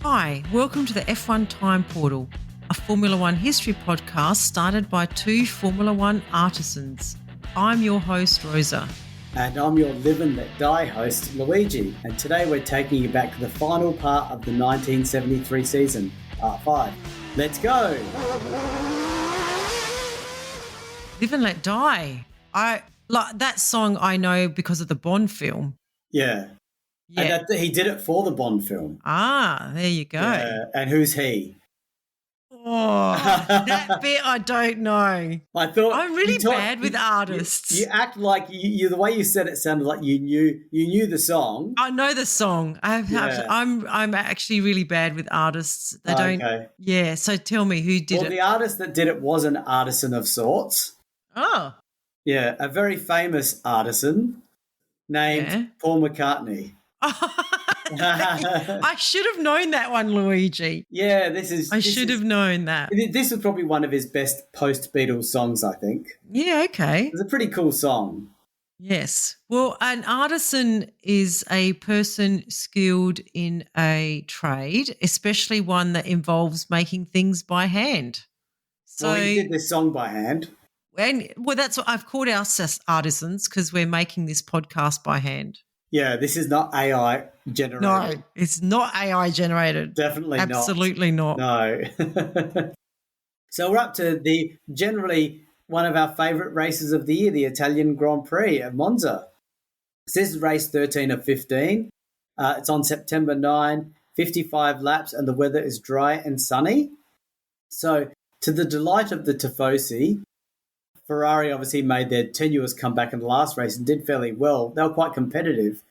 Hi, welcome to the F1 Time Portal, a Formula One history podcast started by two Formula One artisans. I'm your host, Rosa. And I'm your Live and Let Die host, Luigi. And today we're taking you back to the final part of the 1973 season, part 5. Let's go! Live and Let Die. That song I know because of the Bond film. Yeah. And he did it for the Bond film. Ah, there you go. Yeah. And who's he? Oh, that bit I don't know. I'm really bad with artists. You act like you. The way you said it sounded like you knew the song. I know the song. I'm actually really bad with artists. They don't. Okay. Yeah. So tell me who did it. Well, the artist that did it was an artisan of sorts. Oh. Yeah, a very famous artisan named Paul McCartney. I should have known that one, Luigi. Yeah, I should have known that. This was probably one of his best post-Beatles songs, I think. Yeah, okay. It's a pretty cool song. Yes. Well, an artisan is a person skilled in a trade, especially one that involves making things by hand. So he did this song by hand. Well, that's what I've called us artisans because we're making this podcast by hand. Yeah, this is not AI generated. No, it's not AI generated. Definitely not. Absolutely not. No. So we're up to generally one of our favourite races of the year, the Italian Grand Prix at Monza. So this is race 13 of 15. It's on September 9, 55 laps, and the weather is dry and sunny. So to the delight of the Tifosi, Ferrari obviously made their tenuous comeback in the last race and did fairly well. They were quite competitive.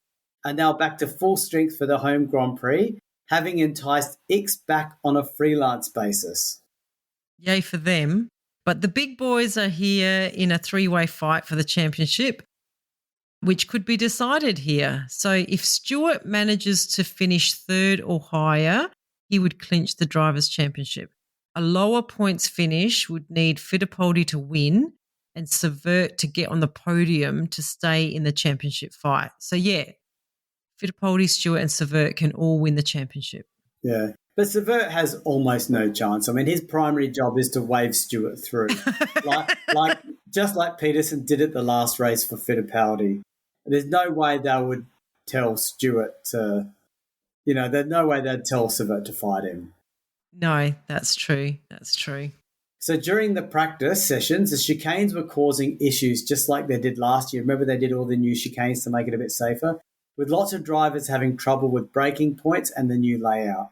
And now back to full strength for the home Grand Prix, having enticed X back on a freelance basis. Yay for them. But the big boys are here in a three-way fight for the championship, which could be decided here. So if Stewart manages to finish third or higher, he would clinch the Drivers' Championship. A lower points finish would need Fittipaldi to win and Severt to get on the podium to stay in the championship fight. So, yeah, Fittipaldi, Stewart and Severt can all win the championship. Yeah, but Severt has almost no chance. I mean, his primary job is to wave Stewart through, just like Peterson did at the last race for Fittipaldi. There's no way they would tell Stewart to, there's no way they'd tell Severt to fight him. No, that's true. That's true. So during the practice sessions, the chicanes were causing issues just like they did last year. Remember they did all the new chicanes to make it a bit safer, with lots of drivers having trouble with braking points and the new layout.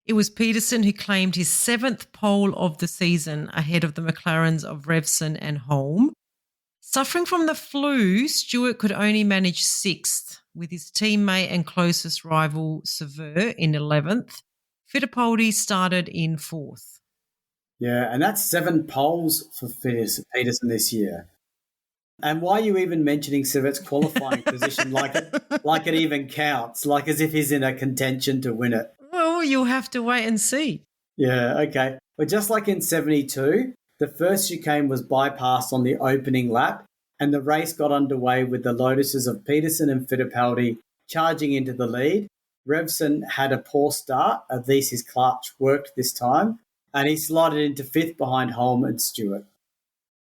It was Peterson who claimed his 7th pole of the season ahead of the McLarens of Revson and Holm. Suffering from the flu, Stewart could only manage 6th, with his teammate and closest rival Severt in 11th. Fittipaldi started in 4th. Yeah, and that's 7 poles for Peterson this year. And why are you even mentioning Severt's qualifying position like it even counts, like as if he's in a contention to win it? Well, you'll have to wait and see. Yeah, okay. But just like in 72, the first chicane was bypassed on the opening lap and the race got underway with the Lotuses of Peterson and Fittipaldi charging into the lead. Revson had a poor start, at least his clutch worked this time, and he slided into 5th behind Holm and Stewart.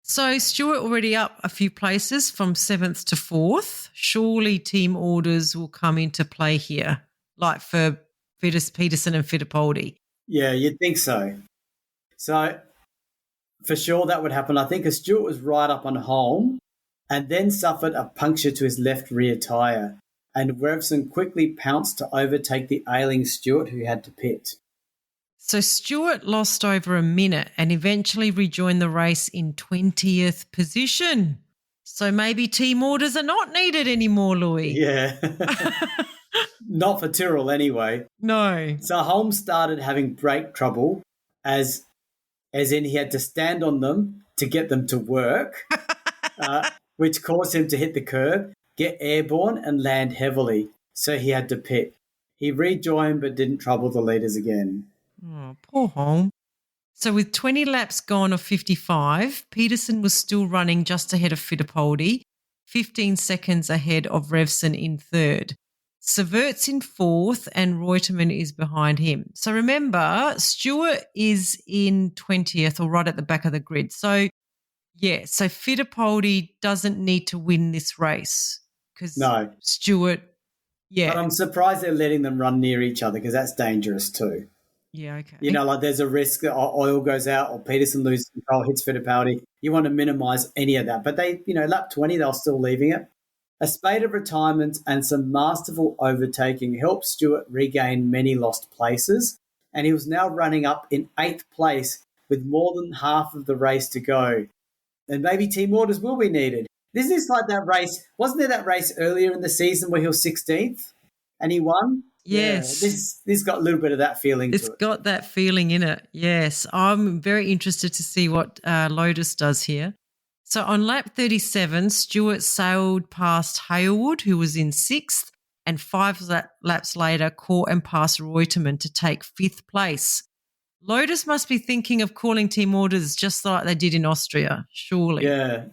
So Stewart already up a few places from 7th to 4th. Surely team orders will come into play here, like for Peterson and Fittipaldi. Yeah, you'd think so. So for sure that would happen. I think Stewart was right up on Holm and then suffered a puncture to his left rear tyre, and Revson quickly pounced to overtake the ailing Stewart, who had to pit. So Stewart lost over a minute and eventually rejoined the race in 20th position. So maybe team orders are not needed anymore, Louis. Yeah. Not for Tyrrell anyway. No. So Holmes started having brake trouble, as in he had to stand on them to get them to work, which caused him to hit the curb, get airborne and land heavily. So he had to pit. He rejoined but didn't trouble the leaders again. Oh, poor Holm. So with 20 laps gone of 55, Peterson was still running just ahead of Fittipaldi, 15 seconds ahead of Revson in 3rd. Severt's in fourth and Reutemann is behind him. So remember, Stewart is in 20th or right at the back of the grid. So, yeah, so Fittipaldi doesn't need to win this race because No. Stewart, But I'm surprised they're letting them run near each other because that's dangerous too. Yeah, okay. You know, like there's a risk that oil goes out or Peterson loses control, hits Fittipaldi. You want to minimise any of that. But they, lap 20, they're still leaving it. A spate of retirements and some masterful overtaking helped Stewart regain many lost places, and he was now running up in 8th place with more than half of the race to go. And maybe team orders will be needed. This is like that race. Wasn't there that race earlier in the season where he was 16th and he won? Yes. Yeah, this got a little bit of that feeling to it. It's got that feeling in it, yes. I'm very interested to see what Lotus does here. So on lap 37, Stewart sailed past Hailwood, who was in 6th, and 5 laps later caught and passed Reutemann to take 5th place. Lotus must be thinking of calling team orders just like they did in Austria, surely. Yeah.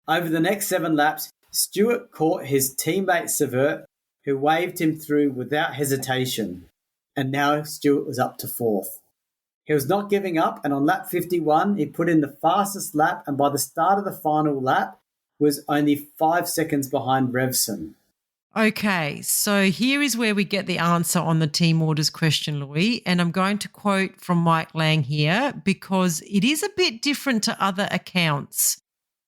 Over the next 7 laps, Stewart caught his teammate Severt, who waved him through without hesitation. And now Stewart was up to 4th. He was not giving up, and on lap 51, he put in the fastest lap, and by the start of the final lap, was only 5 seconds behind Revson. Okay, so here is where we get the answer on the team orders question, Louis, and I'm going to quote from Mike Lang here because it is a bit different to other accounts.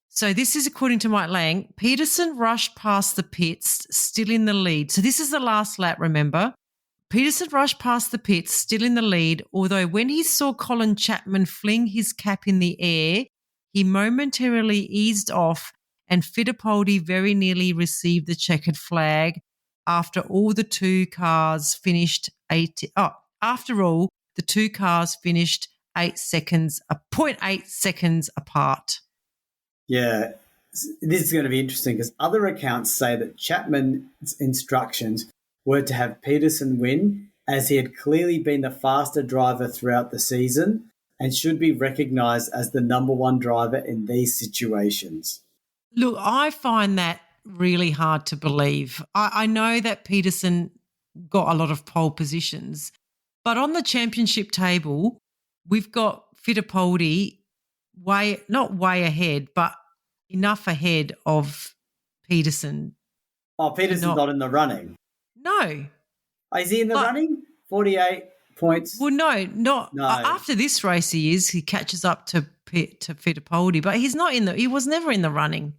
So this is according to Mike Lang. Peterson rushed past the pits, still in the lead. So this is the last lap, remember? Peterson rushed past the pits, still in the lead, although when he saw Colin Chapman fling his cap in the air, he momentarily eased off and Fittipaldi very nearly received the checkered flag after all the two cars finished 8 seconds, 0.8 seconds apart. Yeah, this is going to be interesting because other accounts say that Chapman's instructions were to have Peterson win, as he had clearly been the faster driver throughout the season and should be recognised as the number one driver in these situations. Look, I find that really hard to believe. I know that Peterson got a lot of pole positions, but on the championship table, we've got Fittipaldi not way ahead, but enough ahead of Peterson. Oh, Peterson's not in the running. No. Is he in the running? 48 points. Well, no. After this race, he catches up to Fittipaldi, but he's not he was never in the running.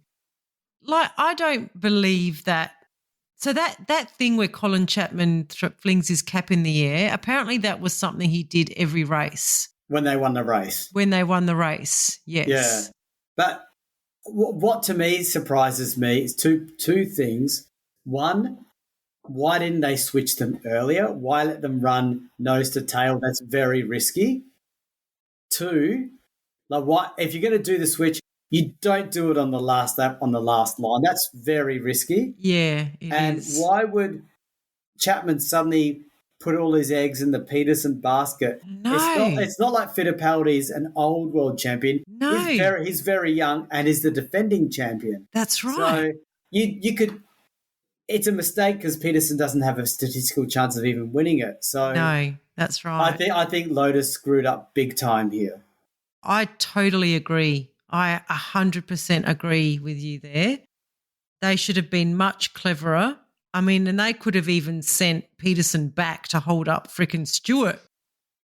Like, I don't believe that. So that thing where Colin Chapman flings his cap in the air, apparently that was something he did every race. When they won the race. Yes. Yeah. But what to me surprises me is two things. One, why didn't they switch them earlier? Why let them run nose to tail? That's very risky. Two, like if you're going to do the switch, you don't do it on the last lap, on the last line. That's very risky. Yeah, it is. And why would Chapman suddenly put all his eggs in the Peterson basket? No. It's not like Fittipaldi's an old world champion. No. He's very young and is the defending champion. That's right. So you could – it's a mistake because Peterson doesn't have a statistical chance of even winning it. So no, that's right. I think Lotus screwed up big time here. I totally agree. I 100% agree with you there. They should have been much cleverer. I mean, and they could have even sent Peterson back to hold up frickin' Stewart.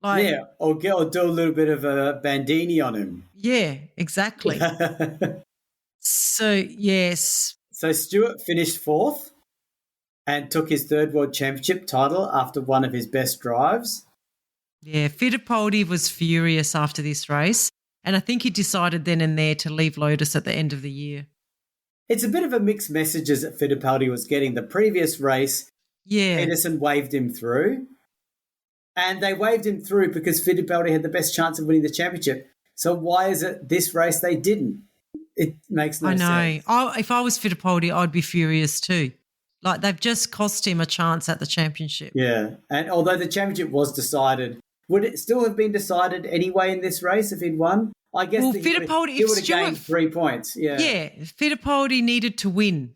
Or do a little bit of a Bandini on him. Yeah, exactly. So, yes. So Stewart finished 4th and took his 3rd World Championship title after one of his best drives. Yeah, Fittipaldi was furious after this race, and I think he decided then and there to leave Lotus at the end of the year. It's a bit of a mixed messages that Fittipaldi was getting. The previous race, Peterson waved him through, and they waved him through because Fittipaldi had the best chance of winning the championship. So why is it this race they didn't? It makes no sense. I know. If I was Fittipaldi, I'd be furious too. Like, they've just cost him a chance at the championship. Yeah, and although the championship was decided, would it still have been decided anyway in this race if he'd won? I guess Fittipaldi, he would have gained 3 points. Yeah. Yeah, Fittipaldi needed to win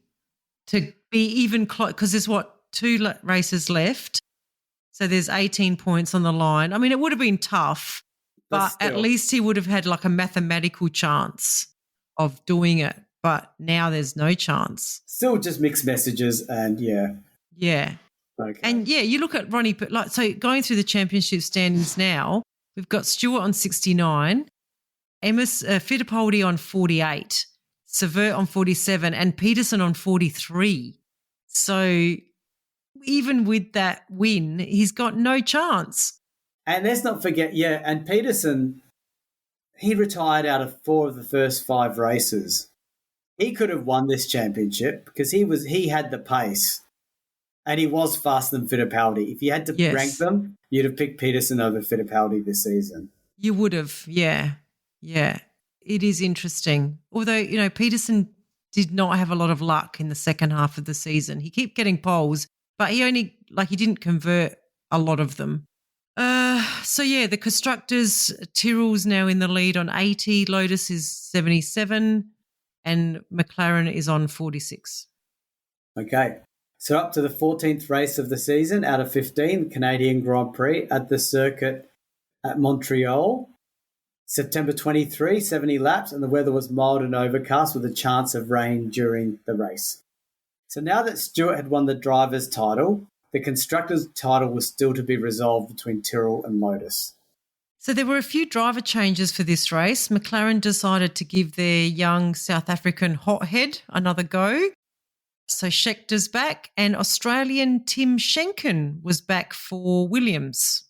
to be even close because there's two races left. So there's 18 points on the line. I mean, it would have been tough, but at least he would have had like a mathematical chance of doing it. But now there's no chance. Still just mixed messages and Yeah. Okay. And you look at Ronnie, but so going through the championship standings now, we've got Stewart on 69, Fittipaldi on 48, Severt on 47, and Peterson on 43. So even with that win, he's got no chance. And let's not forget, and Peterson, he retired out of 4 of the first 5 races. He could have won this championship because he had the pace. And he was faster than Fittipaldi. If you had to rank them, you'd have picked Peterson over Fittipaldi this season. You would have, yeah. It is interesting. Although, Peterson did not have a lot of luck in the second half of the season. He kept getting poles, but he didn't convert a lot of them. The constructors, Tyrrell's now in the lead on 80, Lotus is 77, and McLaren is on 46. Okay. So up to the 14th race of the season out of 15, the Canadian Grand Prix at the circuit at Montreal. September 23, 70 laps, and the weather was mild and overcast with a chance of rain during the race. So now that Stewart had won the driver's title, the constructor's title was still to be resolved between Tyrrell and Lotus. So there were a few driver changes for this race. McLaren decided to give their young South African hothead another go. So Schechter's back, and Australian Tim Schenken was back for Williams.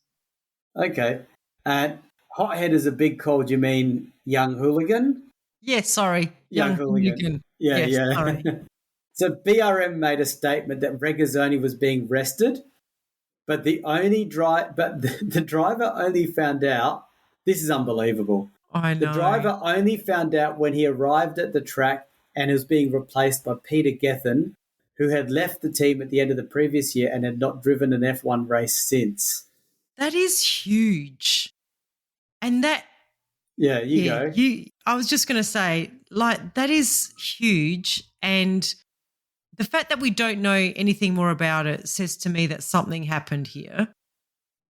Okay. And hothead is a big call. Do you mean young hooligan? Yes, sorry. Young hooligan. Yeah. Sorry. So BRM made a statement that Regazzoni was being rested, but the driver only found out. This is unbelievable. I know. The driver only found out when he arrived at the track and was being replaced by Peter Gethin, who had left the team at the end of the previous year and had not driven an F1 race since. That is huge. And that... Yeah, you go. I was just going to say, that is huge, and the fact that we don't know anything more about it says to me that something happened here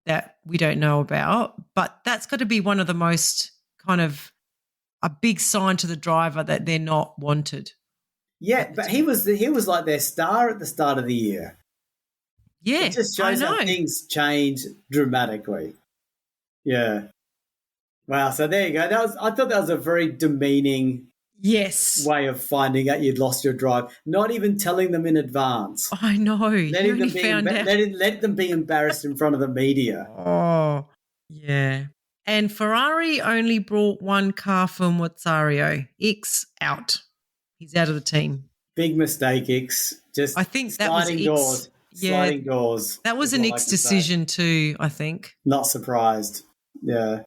that we don't know about, but that's got to be one of the most kind of a big sign to the driver that they're not wanted. Yeah, but he was like their star at the start of the year. Yeah, it just shows how things change dramatically. Yeah. Wow. So there you go. I thought that was a very demeaning way of finding out you'd lost your drive. Not even telling them in advance. I know. Let them be embarrassed in front of the media. Oh, yeah. And Ferrari only brought one car for Mazzario. X out. He's out of the team. Big mistake, X. Just I think that was sliding doors. Yeah, sliding doors. That was an X decision too, I think. Not surprised. Yeah.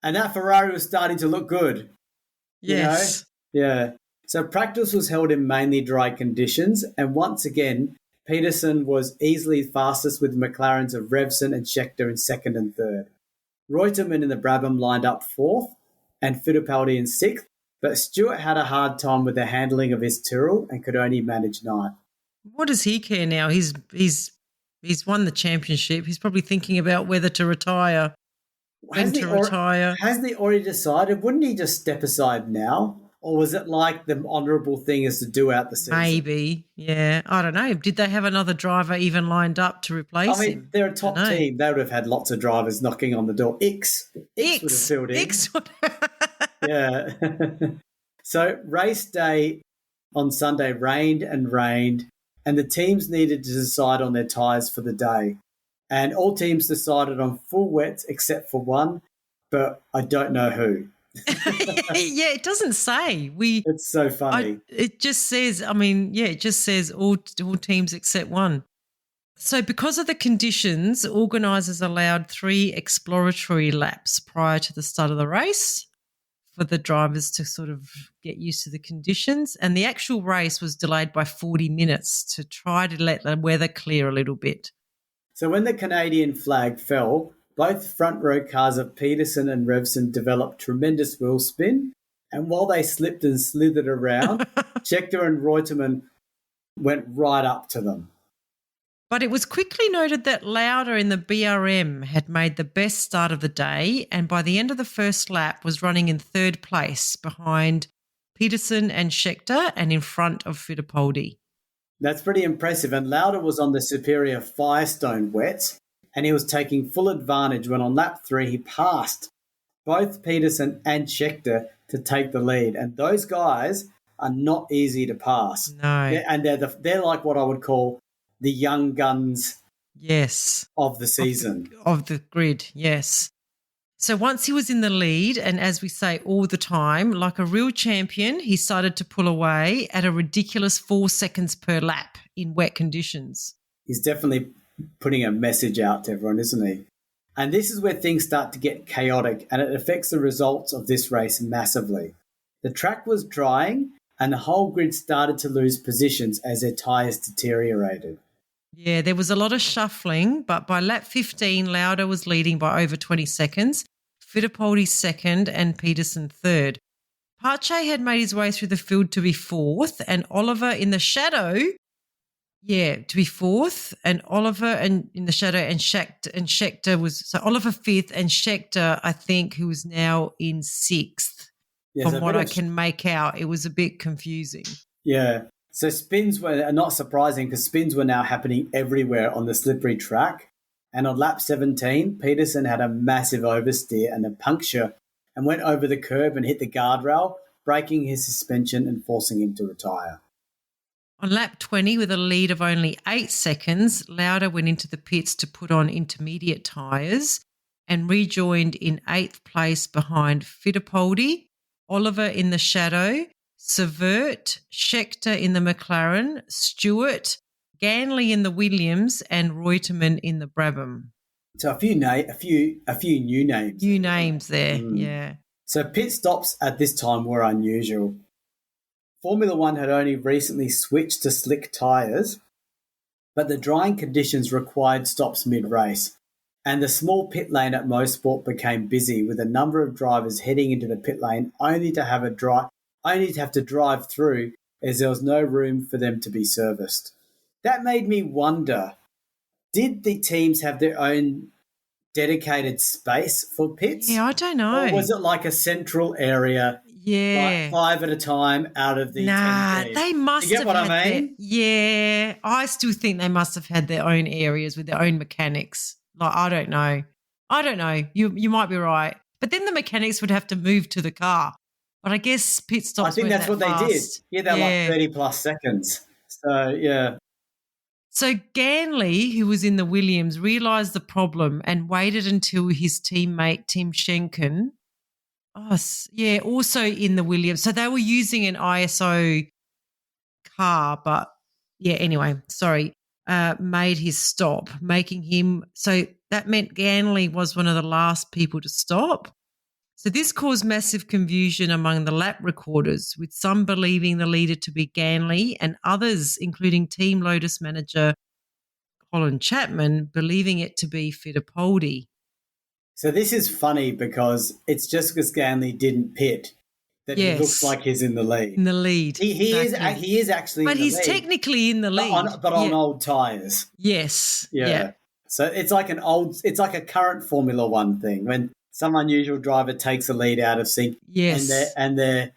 And that Ferrari was starting to look good. Yes. Yeah. So practice was held in mainly dry conditions, and once again, Peterson was easily fastest with McLarens of Revson and Scheckter in second and third. Reutemann in the Brabham lined up fourth and Fittipaldi in sixth, but Stewart had a hard time with the handling of his Tyrrell and could only manage ninth. What does he care now? He's won the championship. He's probably thinking about whether to retire. Hasn't he already decided? Wouldn't he just step aside now? Or was it like the honourable thing is to do out the season? Maybe, yeah. I don't know. Did they have another driver even lined up to replace him? They're a top team. They would have had lots of drivers knocking on the door. X would have filled in. Yeah. So race day on Sunday rained, and the teams needed to decide on their tyres for the day. And all teams decided on full wets except for one, but I don't know who. Yeah, it doesn't say. It's so funny. It just says, it just says all teams except one. So because of the conditions, organisers allowed 3 exploratory laps prior to the start of the race for the drivers to sort of get used to the conditions. And the actual race was delayed by 40 minutes to try to let the weather clear a little bit. So when the Canadian flag fell, both front row cars of Peterson and Revson developed tremendous wheel spin, and while they slipped and slithered around, Scheckter and Reutemann went right up to them. But it was quickly noted that Lauda in the BRM had made the best start of the day, and by the end of the first lap was running in third place behind Peterson and Scheckter and in front of Fittipaldi. That's pretty impressive. And Lauda was on the superior Firestone wets, and he was taking full advantage when on lap 3 he passed both Peterson and Scheckter to take the lead. And those guys are not easy to pass. No. And they're like what I would call the young guns Yes. of the season. Of the grid, yes. So once he was in the lead, and as we say all the time, like a real champion, he started to pull away at a ridiculous 4 seconds per lap in wet conditions. He's definitely putting a message out to everyone, isn't he? And this is where things start to get chaotic, and it affects the results of this race massively. The track was drying, and the whole grid started to lose positions as their tyres deteriorated. Yeah, there was a lot of shuffling, but by lap 15, Lauda was leading by over 20 seconds, Fittipaldi second and Peterson third. Pache had made his way through the field to be fourth, and Oliver in the shadow, to be fourth, and Oliver and in the shadow, and Scheckter was, so Oliver fifth, and Scheckter, I think, who was now in sixth. Yeah, from what I can make out. It was a bit confusing. Yeah. So spins were not surprising because spins were now happening everywhere on the slippery track. And on lap 17, Peterson had a massive oversteer and a puncture and went over the curb and hit the guardrail, breaking his suspension and forcing him to retire. On lap 20, with a lead of only 8 seconds, Lauda went into the pits to put on intermediate tyres and rejoined in 8th place behind Fittipaldi, Oliver in the shadow, Severt, Scheckter in the McLaren, Stewart, Ganley in the Williams, and Reutemann in the Brabham. So a few new names. New names there, yeah. So pit stops at this time were unusual. Formula One had only recently switched to slick tyres, but the drying conditions required stops mid-race, and the small pit lane at Mosport became busy with a number of drivers heading into the pit lane only to have to drive through as there was no room for them to be serviced. That made me wonder, did the teams have their own dedicated space for pits? Yeah, I don't know. Or was it like a central area, like 5 at a time out of the 10 teams? They must you get have what had I mean? I still think they must have had their own areas with their own mechanics. Like, I don't know. You might be right. But then the mechanics would have to move to the car. But I guess pit stops I think weren't that's what fast. they did. Yeah, they're like 30 plus seconds. So, yeah. So Ganley, who was in the Williams, realised the problem and waited until his teammate Tim Schenken, also in the Williams. So they were using an ISO car, but made his stop, making him, so that meant Ganley was one of the last people to stop. So this caused massive confusion among the lap recorders, with some believing the leader to be Ganley and others, including Team Lotus manager Colin Chapman, believing it to be Fittipaldi. So this is funny because it's just because Ganley didn't pit that he looks like he's in the lead. In the lead. He is actually but in the lead. But he's technically in the lead. But on old tyres. Yes. Yeah. So it's like a current Formula One thing when some unusual driver takes a lead out of sync, and they're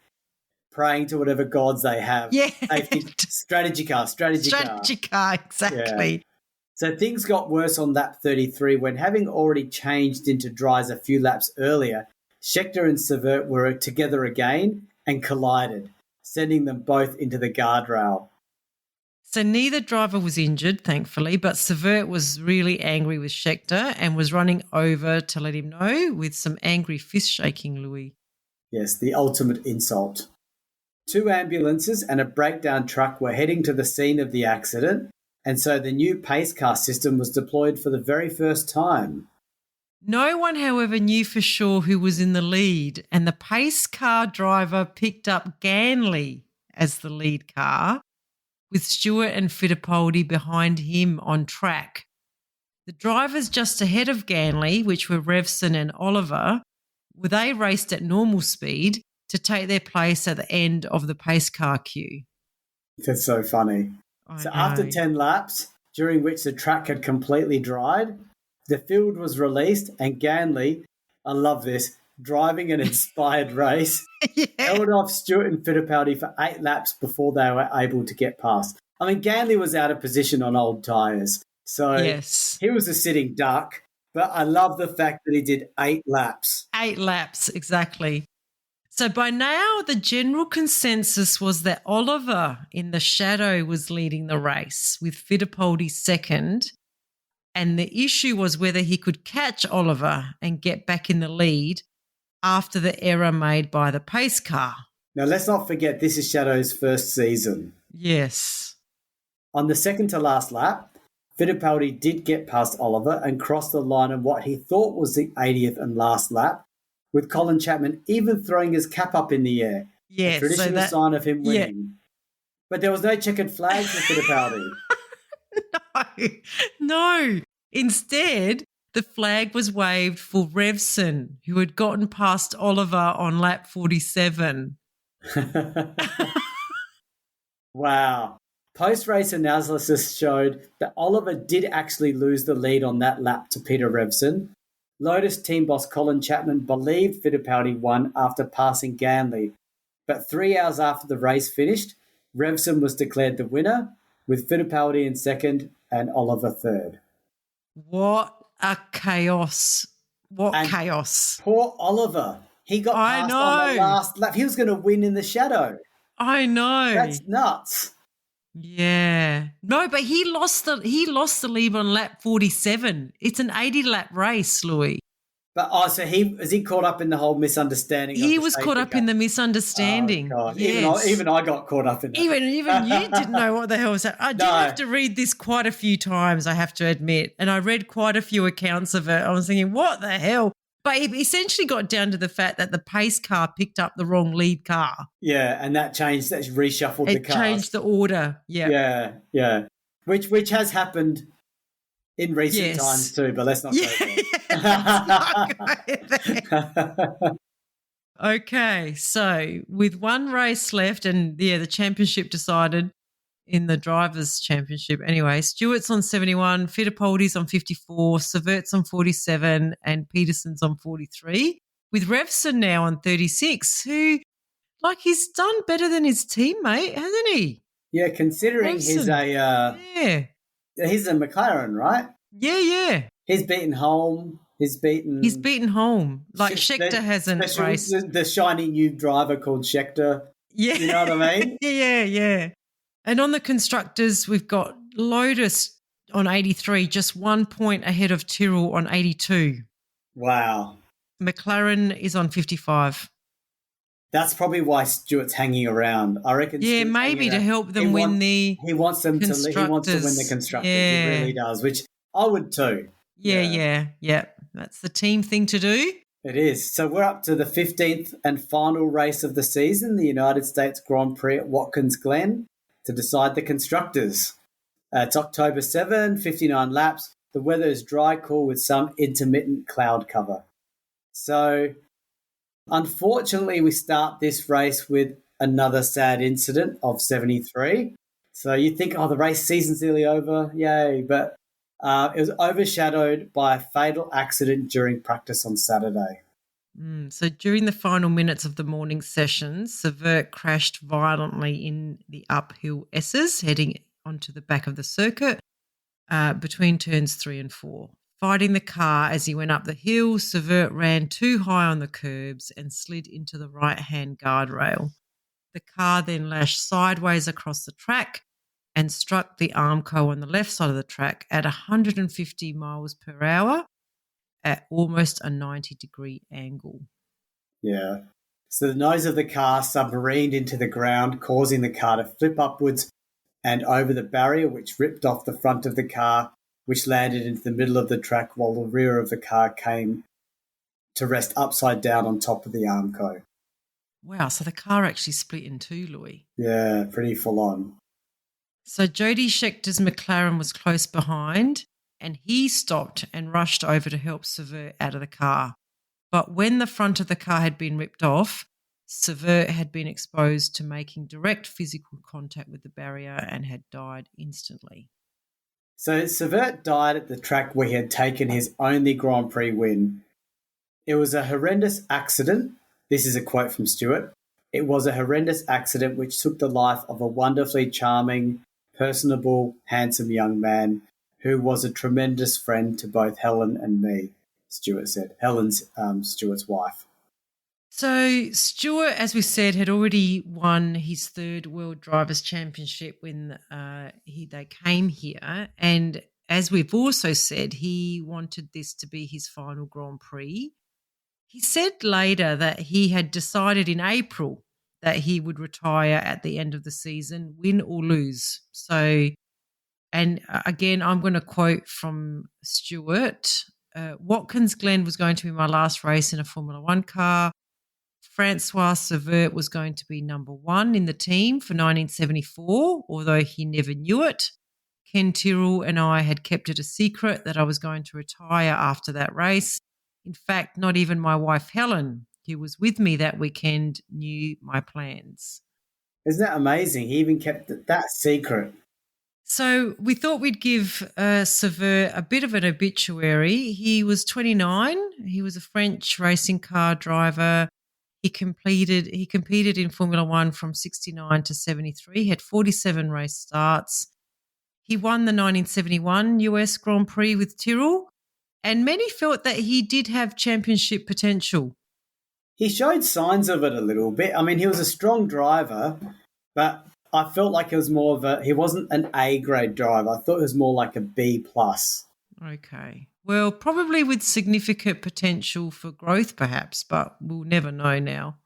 praying to whatever gods they have. Yeah. Strategy car, exactly. Yeah. So things got worse on lap 33 when, having already changed into dries a few laps earlier, Scheckter and Severt were together again and collided, sending them both into the guardrail. So neither driver was injured, thankfully, but Severt was really angry with Scheckter and was running over to let him know with some angry fist shaking, Louis. Yes, the ultimate insult. 2 ambulances and a breakdown truck were heading to the scene of the accident, and so the new pace car system was deployed for the very first time. No one, however, knew for sure who was in the lead, and the pace car driver picked up Ganley as the lead car, with Stewart and Fittipaldi behind him on track. The drivers just ahead of Ganley, which were Revson and Oliver, they raced at normal speed to take their place at the end of the pace car queue. That's so funny. So after 10 laps, during which the track had completely dried. The field was released, and Ganley, I love this, driving an inspired race, Yeah. held off Stewart and Fittipaldi for 8 laps before they were able to get past. I mean, Ganley was out of position on old tyres, so Yes. he was a sitting duck, but I love the fact that he did 8 laps. 8 laps, exactly. So by now, the general consensus was that Oliver in the shadow was leading the race with Fittipaldi second. And the issue was whether he could catch Oliver and get back in the lead after the error made by the pace car. Now, let's not forget this is Shadow's first season. Yes. On the second to last lap, Fittipaldi did get past Oliver and crossed the line on what he thought was the 80th and last lap, with Colin Chapman even throwing his cap up in the air, Yes. a traditional sign of him winning. But there was no checkered flag for Fittipaldi. No. Instead, the flag was waved for Revson, who had gotten past Oliver on lap 47. Wow. Post-race analysis showed that Oliver did actually lose the lead on that lap to Peter Revson. Lotus team boss Colin Chapman believed Fittipaldi won after passing Ganley, but 3 hours after the race finished, Revson was declared the winner, with Fittipaldi in second and Oliver third. What a chaos. And chaos. Poor Oliver. He got passed on the last lap. He was going to win in the shadow. I know. That's nuts. Yeah. No, but he lost the lead on lap 47. It's an 80-lap race, Louis. But so is he caught up in the whole misunderstanding? He was caught up in the misunderstanding. Oh, God. Yes. Even I got caught up in that. Even you didn't know what the hell was that. I did have to read this quite a few times, I have to admit. And I read quite a few accounts of it. I was thinking, what the hell? But it essentially got down to the fact that the pace car picked up the wrong lead car. Yeah, and that reshuffled the cars. It changed the order. Yeah. Yeah. Which has happened in recent times too, but let's not go there. Okay, so with one race left and the championship decided in the Drivers' Championship anyway, Stewart's on 71, Fittipaldi's on 54, Severt's on 47 and Peterson's on 43, with Revson now on 36, who, he's done better than his teammate, hasn't he? Yeah, considering Revson. he's a McLaren, right? Yeah. He's beaten Holm. He's beaten Holm. Schechter hasn't raced. The shiny new driver called Schechter. Yeah. You know what I mean? Yeah. And on the constructors, we've got Lotus on 83, just 1 point ahead of Tyrrell on 82. Wow. McLaren is on 55. That's probably why Stewart's hanging around. I reckon. Yeah, maybe to help them win the He wants them to. He wants to win the constructors. Yeah. He really does, which I would too. Yeah. That's the team thing to do. It is. So we're up to the 15th and final race of the season, the United States Grand Prix at Watkins Glen, to decide the constructors. It's October 7, 59 laps. The weather is dry, cool with some intermittent cloud cover. So, unfortunately, we start this race with another sad incident of 73. So you think, the race season's nearly over, yay, but it was overshadowed by a fatal accident during practice on Saturday. So during the final minutes of the morning sessions, Severt crashed violently in the uphill S's, heading onto the back of the circuit between turns 3 and 4. Fighting the car as he went up the hill, Severt ran too high on the curbs and slid into the right-hand guardrail. The car then lashed sideways across the track and struck the Armco on the left side of the track at 150 miles per hour at almost a 90-degree angle. Yeah. So the nose of the car submarined into the ground, causing the car to flip upwards and over the barrier, which ripped off the front of the car, which landed into the middle of the track while the rear of the car came to rest upside down on top of the Armco. Wow, so the car actually split in two, Louis. Yeah, pretty full on. So Jody Schechter's McLaren was close behind and he stopped and rushed over to help Severt out of the car. But when the front of the car had been ripped off, Severt had been exposed to making direct physical contact with the barrier and had died instantly. So Savert died at the track where he had taken his only Grand Prix win. It was a horrendous accident. This is a quote from Stewart. It was a horrendous accident which took the life of a wonderfully charming, personable, handsome young man who was a tremendous friend to both Helen and me, Stewart said. Helen's Stewart's wife. So Stewart, as we said, had already won his third World Drivers' Championship when they came here. And as we've also said, he wanted this to be his final Grand Prix. He said later that he had decided in April that he would retire at the end of the season, win or lose. So, and again, I'm going to quote from Stewart. Watkins Glen was going to be my last race in a Formula One car. Francois Savert was going to be number one in the team for 1974, although he never knew it. Ken Tyrrell and I had kept it a secret that I was going to retire after that race. In fact, not even my wife Helen, who was with me that weekend, knew my plans. Isn't that amazing? He even kept that secret. So we thought we'd give Savert a bit of an obituary. He was 29. He was a French racing car driver. He competed in Formula One from 69 to 73. He had 47 race starts. He won the 1971 US Grand Prix with Tyrrell, and many felt that he did have championship potential. He showed signs of it a little bit. I mean, he was a strong driver, but I felt like it was more of he wasn't an A grade driver. I thought it was more like a B plus. Okay. Well, probably with significant potential for growth perhaps, but we'll never know now.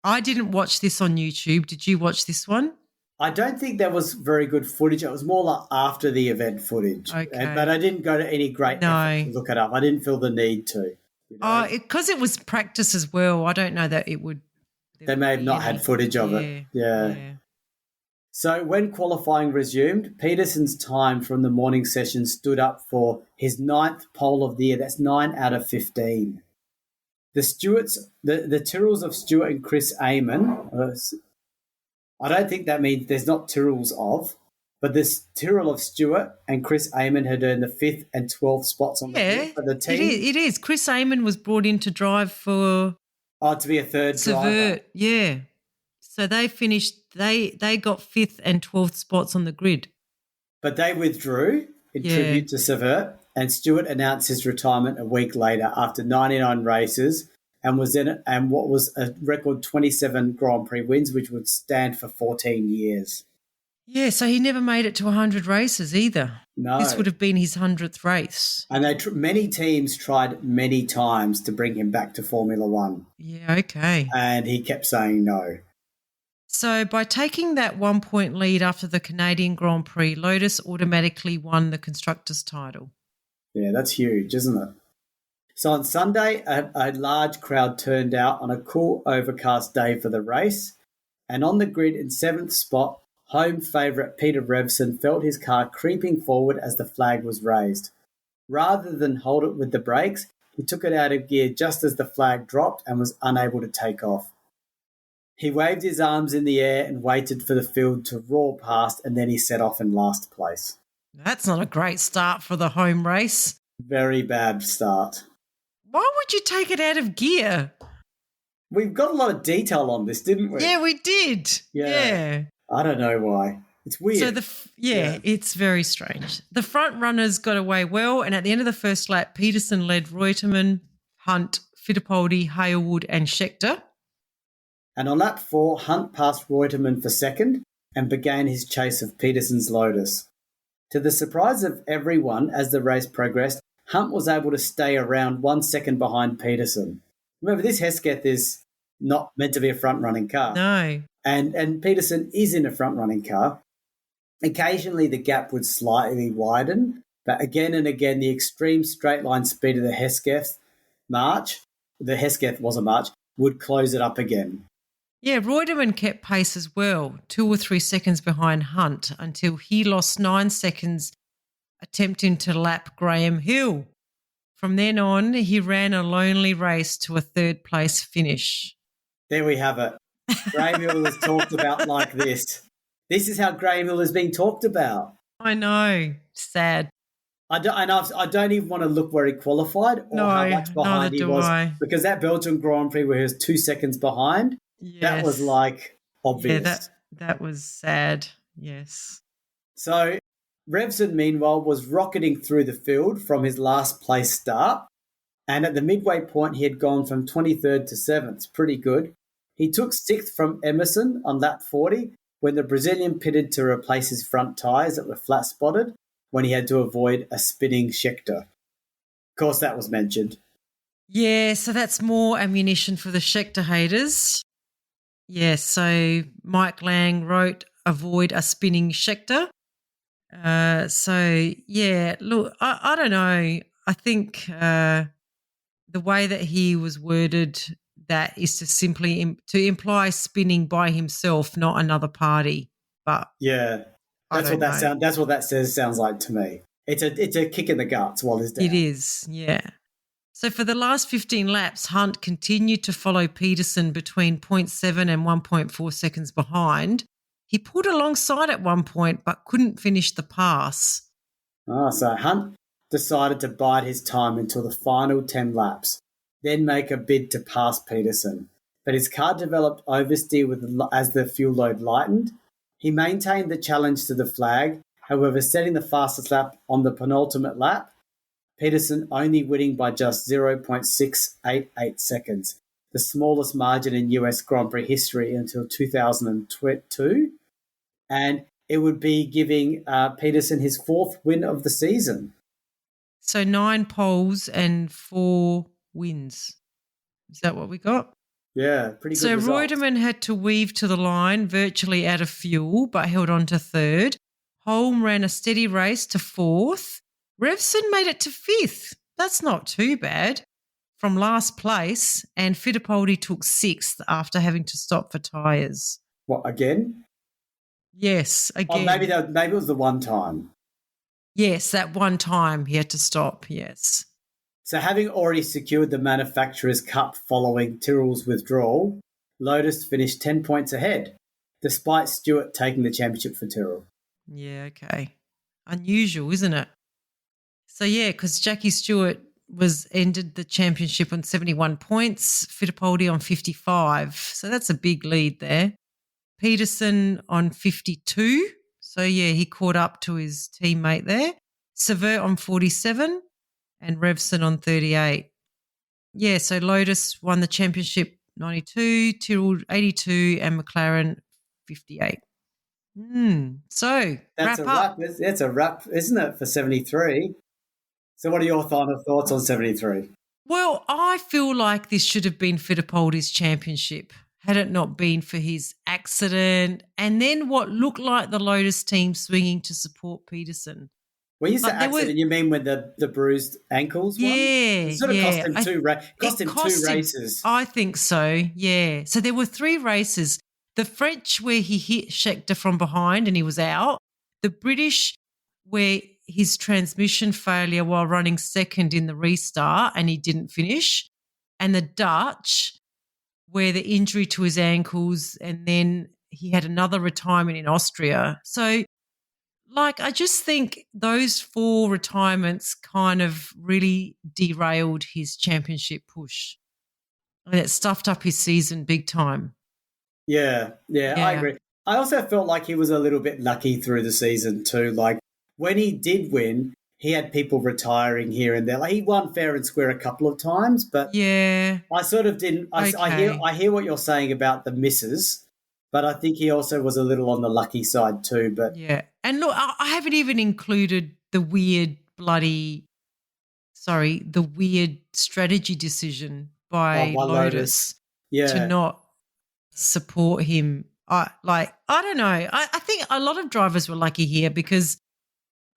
I didn't watch this on YouTube. Did you watch this one? I don't think there was very good footage. It was more like after the event footage. Okay. But I didn't go to any great effort to look it up. I didn't feel the need to. You know? Because it was practice as well. I don't know that it would. They may have not had footage of it. Yeah. So when qualifying resumed, Peterson's time from the morning session stood up for his 9th pole of the year. That's 9 out of 15. The Tyrrells of Stewart and Chris Amon, I don't think that means there's not Tyrrells of, but this Tyrrell of Stewart and Chris Amon had earned the 5th and 12th spots on the team. It is. Chris Amon was brought in to drive for... to be a third driver. Yeah. So they finished, they got 5th and 12th spots on the grid. But they withdrew in tribute to Savert, and Stewart announced his retirement a week later after 99 races and what was a record 27 Grand Prix wins, which would stand for 14 years. Yeah, so he never made it to 100 races either. No. This would have been his 100th race. And many teams tried many times to bring him back to Formula One. Yeah, okay. And he kept saying no. So by taking that 1 point lead after the Canadian Grand Prix, Lotus automatically won the Constructors' title. Yeah, that's huge, isn't it? So on Sunday, a large crowd turned out on a cool, overcast day for the race. And on the grid in 7th spot, home favourite Peter Revson felt his car creeping forward as the flag was raised. Rather than hold it with the brakes, he took it out of gear just as the flag dropped and was unable to take off. He waved his arms in the air and waited for the field to roar past, and then he set off in last place. That's not a great start for the home race. Very bad start. Why would you take it out of gear? We've got a lot of detail on this, didn't we? Yeah, we did. Yeah. I don't know why. It's weird. So it's very strange. The front runners got away well, and at the end of the first lap, Peterson led Reutemann, Hunt, Fittipaldi, Hailwood and Scheckter. And on lap 4, Hunt passed Reutemann for second and began his chase of Peterson's Lotus. To the surprise of everyone as the race progressed, Hunt was able to stay around 1 second behind Peterson. Remember, this Hesketh is not meant to be a front-running car. No. And Peterson is in a front-running car. Occasionally the gap would slightly widen, but again and again the extreme straight-line speed of the Hesketh was a march, would close it up again. Yeah, Reutemann kept pace as well, 2 or 3 seconds behind Hunt until he lost 9 seconds attempting to lap Graham Hill. From then on, he ran a lonely race to a third-place finish. There we have it. Graham Hill was talked about like this. This is how Graham Hill is being talked about. I know. Sad. I don't even want to look where he qualified or how No, much neither behind he do was, I. because that Belgian Grand Prix where he was 2 seconds behind, that was Yes. like Yeah, obvious. that was sad. Yes. So Revson, meanwhile, was rocketing through the field from his last place start. And at the midway point, he had gone from 23rd to 7th. Pretty good. He took 6th from Emerson on lap 40 when the Brazilian pitted to replace his front tyres that were flat spotted when he had to avoid a spinning Scheckter. Of course, that was mentioned. Yeah, so that's more ammunition for the Scheckter haters. Yeah, so Mike Lang wrote avoid a spinning Scheckter. So, yeah, look, I don't know. I think the way that he was worded, that is to simply to imply spinning by himself, not another party. But Yeah, I don't know. That's what that sounds like to me. It's a kick in the guts while he's down. It is, yeah. So for the last 15 laps, Hunt continued to follow Peterson between 0.7 and 1.4 seconds behind. He pulled alongside at one point but couldn't finish the pass. So Hunt decided to bide his time until the final 10 laps, then make a bid to pass Peterson. But his car developed oversteer as the fuel load lightened. He maintained the challenge to the flag, however, setting the fastest lap on the penultimate lap, Peterson only winning by just 0.688 seconds, the smallest margin in US Grand Prix history until 2002. And it would be giving Peterson his 4th win of the season. So 9 poles and 4 wins. Is that what we got? Yeah, pretty good So results. Reutemann had to weave to the line, virtually out of fuel, but held on to 3rd. Holm ran a steady race to 4th. Revson made it to 5th. That's not too bad. From last place, and Fittipaldi took 6th after having to stop for tyres. What, again? Yes, again. Maybe it was the one time. Yes, that one time he had to stop, yes. So having already secured the Manufacturers' Cup following Tyrrell's withdrawal, Lotus finished 10 points ahead, despite Stewart taking the championship for Tyrrell. Yeah, okay. Unusual, isn't it? So, yeah, because Jackie Stewart ended the championship on 71 points, Fittipaldi on 55. So that's a big lead there. Peterson on 52. So, yeah, he caught up to his teammate there. Sever on 47 and Revson on 38. Yeah, so Lotus won the championship 92, Tyrrell 82 and McLaren 58. So, That's wrap up. That's a wrap, isn't it, for 73? So what are your final thoughts on 73? Well, I feel like this should have been Fittipaldi's championship had it not been for his accident and then what looked like the Lotus team swinging to support Peterson. When you say accident, you mean when the bruised ankles yeah, one? It sort of cost him two races. I think so, yeah. So there were 3 races. The French where he hit Scheckter from behind and he was out. The British where his transmission failure while running second in the restart and he didn't finish. And the Dutch where the injury to his ankles and then he had another retirement in Austria. So, I just think those 4 retirements kind of really derailed his championship push. And it stuffed up his season big time. Yeah, I agree. I also felt like he was a little bit lucky through the season too. Like when he did win, he had people retiring here and there. Like he won fair and square a couple of times, but yeah, I sort of didn't. I hear what you're saying about the misses, but I think he also was a little on the lucky side too. But yeah, and look, I haven't even included the weird strategy decision by Lotus to not support him. I don't know. I think a lot of drivers were lucky here because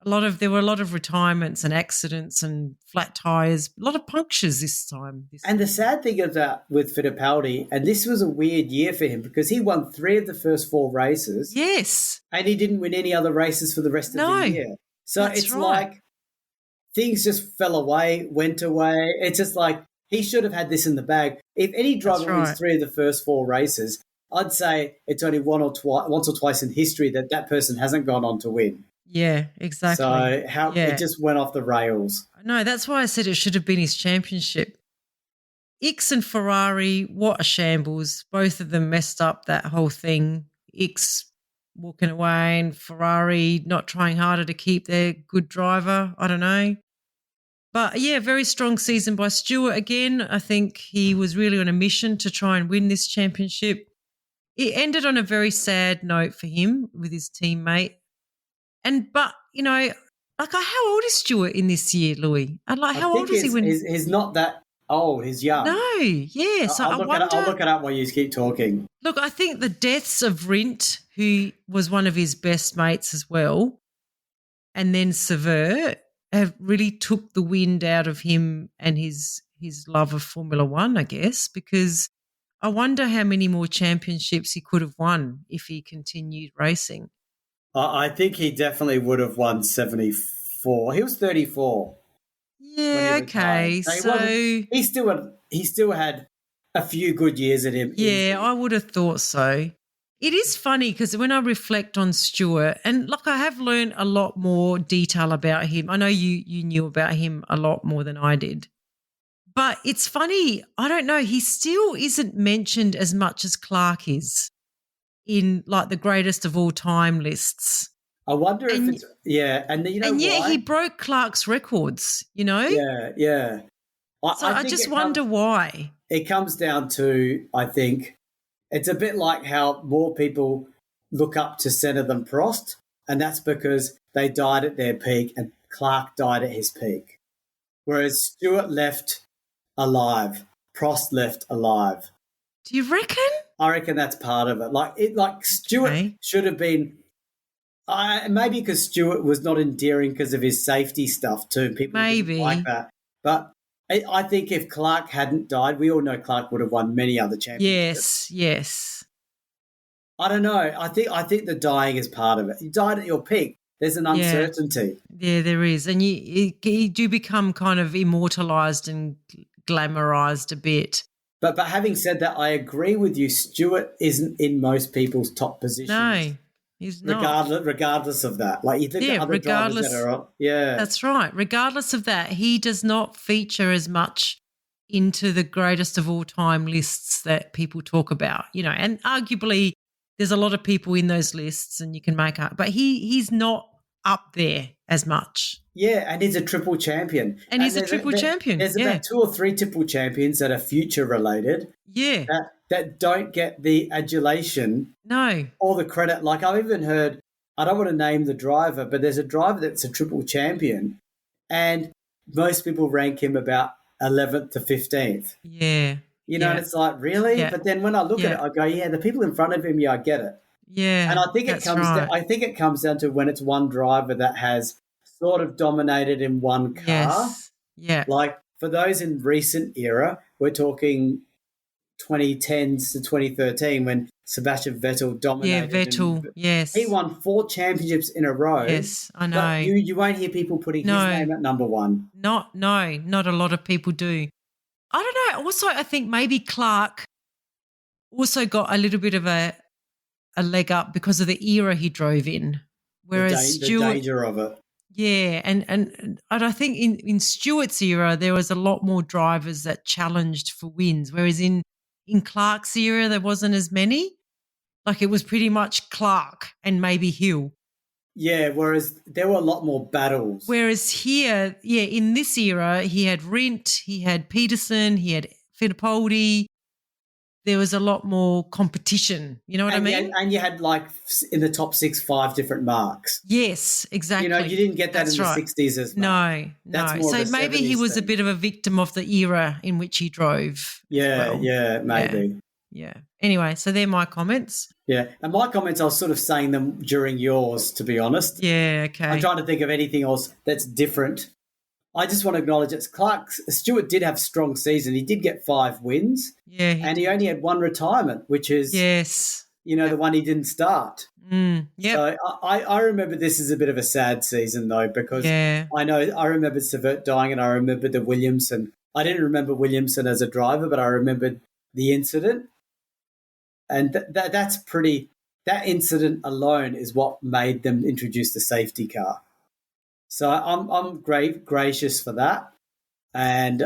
there were a lot of retirements and accidents and flat tires, a lot of punctures this time. And the sad thing of that with Fittipaldi, and this was a weird year for him because he won 3 of the first 4 races. Yes. And he didn't win any other races for the rest of the year. So it's right. Like things just fell away, went away. It's just like he should have had this in the bag. If any driver wins 3 of the first 4 races, I'd say it's only once or twice in history that person hasn't gone on to win. Yeah, exactly. So how it Yeah. just went off the rails. No, that's why I said it should have been his championship. Ix and Ferrari, what a shambles. Both of them messed up that whole thing. Ix walking away and Ferrari not trying harder to keep their good driver. I don't know. But yeah, very strong season by Stewart again. I think he was really on a mission to try and win this championship. It ended on a very sad note for him with his teammate. But like how old is Stewart in this year, Louis? And like I how old think was he when he's not that old. He's young. No, yeah. So I I'll wonder. look it up while you keep talking. Look, I think the deaths of Rindt, who was one of his best mates as well, and then Sever have really took the wind out of him and his love of Formula One, I guess, because I wonder how many more championships he could have won if he continued racing. I think he definitely would have won 74. He was 34. Yeah, okay. So he still had a few good years at him. yeah, I would have thought so. It is funny because when I reflect on Stewart, and look, I have learned a lot more detail about him. I know you knew about him a lot more than I did. But it's funny, I don't know, he still isn't mentioned as much as Clark is in like the greatest of all time lists. I wonder if it's and you know and yet why? he broke Clark's records, you know? Yeah. I just wonder why. It comes down to, I think, it's a bit like how more people look up to Senna than Prost, and that's because they died at their peak and Clark died at his peak. Whereas Stewart left alive, Prost left alive. Do you reckon? I reckon that's part of it. Like Stewart should have been. Maybe because Stewart was not endearing because of his safety stuff too. People didn't like that. But I think if Clark hadn't died, we all know Clark would have won many other championships. Yes. I don't know. I think the dying is part of it. You died at your peak. There's an uncertainty. Yeah, there is. And you do become kind of immortalized and glamorized a bit. But having said that, I agree with you. Stewart isn't in most people's top positions. No, he's not. Regardless of that. Like you think of other drivers that are up. Yeah. That's right. Regardless of that, he does not feature as much into the greatest of all time lists that people talk about, and arguably there's a lot of people in those lists and you can make up, but he's not up there as much. Yeah, and he's a triple champion. And he's a triple champion. There's about 2 or 3 triple champions that are future related. Yeah. That don't get the adulation. No. Or the credit. Like I've even heard, I don't want to name the driver, but there's a driver that's a triple champion and most people rank him about 11th to 15th. Yeah. And it's like, really? Yeah. But then when I look at it, I go, yeah, the people in front of him, I get it. Yeah. And I think it comes down to when it's one driver that has sort of dominated in one car. Yes. Yeah. Like for those in recent era, we're talking 2010s to 2013 when Sebastian Vettel dominated. Yeah, Vettel, yes. He won 4 championships in a row. Yes, I know. But you won't hear people putting his name at number 1. Not a lot of people do. I don't know. Also, I think maybe Clark also got a little bit of a leg up because of the era he drove in. Whereas the danger of it. Yeah, and I think in Stewart's era there was a lot more drivers that challenged for wins, whereas in Clark's era there wasn't as many. Like it was pretty much Clark and maybe Hill. Yeah, whereas there were a lot more battles. Whereas here, in this era, he had Rindt, he had Peterson, he had Fittipaldi. There was a lot more competition. You know what I mean? And you had like in the top 6, 5 different marks. Yes, exactly. You didn't get that in the 60s as much. No. That's more so maybe he was thing. A bit of a victim of the era in which he drove. Yeah, maybe. Yeah. Anyway, so they're my comments. Yeah. And my comments, I was sort of saying them during yours, to be honest. Yeah, okay. I'm trying to think of anything else that's different. I just want to acknowledge that Stewart did have a strong season. He did get 5 wins. Yeah. And he only had 1 retirement, which is, the one he didn't start. Yeah. So I remember this is a bit of a sad season, though, because I remember Savert dying and I remember the Williamson. I didn't remember Williamson as a driver, but I remembered the incident. And that's pretty that incident alone is what made them introduce the safety car. So I'm gracious for that. And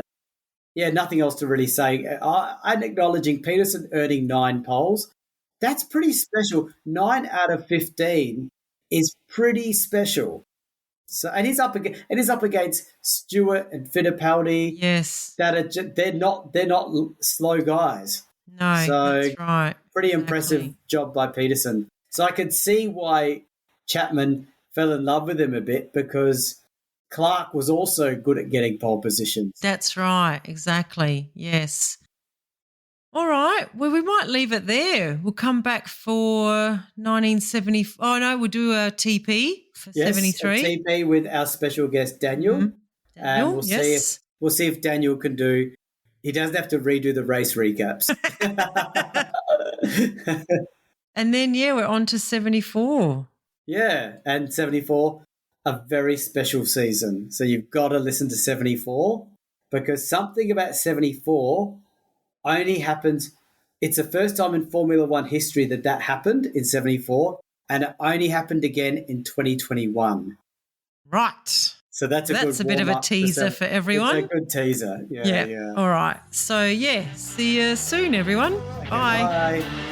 yeah, nothing else to really say. I'm acknowledging Peterson earning 9 poles. That's pretty special. 9 out of 15 is pretty special. So and he's up against Stewart and Fittipaldi. Yes. They're not slow guys. No, So that's right. pretty impressive job by Peterson. So I could see why Chapman fell in love with him a bit, because Clark was also good at getting pole positions. That's right. Exactly. Yes. All right. Well, we might leave it there. We'll come back for 1970. Oh, no, we'll do a TP for 73. A TP with our special guest, Daniel. Daniel, and we'll see if Daniel can do. He doesn't have to redo the race recaps. And then, we're on to 74. Yeah, and 74, a very special season. So you've got to listen to 74, because something about 74 only happens. It's the first time in Formula One history that happened in 74, and it only happened again in 2021. Right. So that's a bit of a teaser for everyone. It's a good teaser. Yeah. All right. So, see you soon, everyone. Bye. Bye.